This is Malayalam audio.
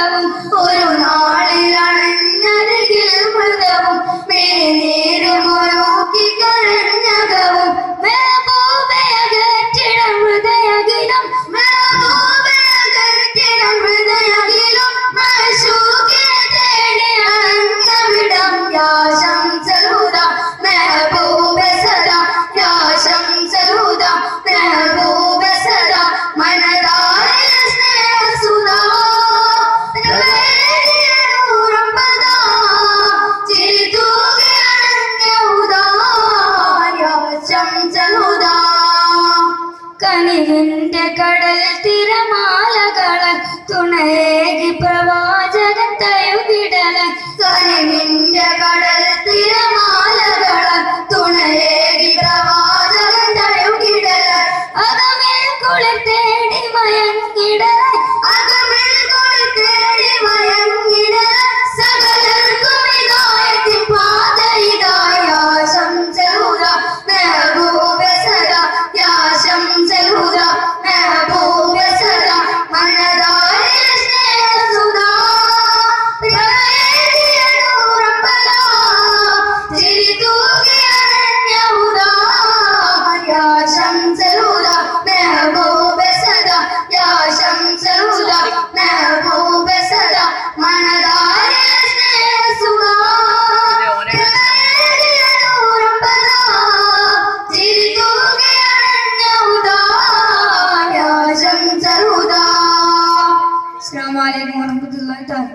മധുരവും ഒരു നാളിൽ അണഞ്ഞരികിൽ മൃതവും മേനേരുമൊരുക്കി കരഞ്ഞകവും മെഹബൂബയകറ്റിടം ഹൃദയകിലും മെഹബൂബയകറ്റിടം ഹൃദയകിലും മശൂഖിനെ തേടി അണഞ്ഞവിടം യാ ശംസൽ ഹുദാ മെഹബൂബ സദാ യാ ശംസൽ ഹുദാ മെഹബൂബ സദാ മനതാരിൽ സ്നേഹസുധാ നൂറമ്പതാ ചിരി തൂകി അണഞ്ഞ ഹുദാ യാ ശംസൽ ഹുദാ കനിവിന്റെ കടൽ തിരമാലകളെ തുണയേകി പ്രവാചകൻ തയുകിടലെ കനിവിന്റെ കടൽ തിരമാലകളെ തുണയേകി പ്രവാചകൻ തയുകിടലെ അകമിൽ കുളിർ തേടി മയങ്ങിടലെ അകമിൽ കുളിർ തേടി മയങ്ങിടലെ സകലർക്കും ഹിദായത്തിൻ പാത ഇതാ യാ ശംസൽ ഹുദാ മെഹബൂബ സദാ യാ ശംസൽ ഹുദാ മെഹബൂബ സദാ മനതാരിൽ സ്നേഹസുധാ പ്രളയത്തിയ നൂറമ്പതാ ചിരി തൂകി അണഞ്ഞ ഹുദാ യാ ശംസൽ ഹുദാ മെഹബൂബ സദാ യാ ശംസൽ ഹുദാ മെഹബൂബ സദാ മനതാരിൽ സ്നേഹസുധാ പ്രളയത്തിയ നൂറമ്പതാ ചിരി തൂകി അണഞ്ഞ ഹുദാ യാ ശംസൽ ഹുദാ. അസ്സലാമു അലൈക്കും വറഹ്മത്തുള്ളാഹി തആല.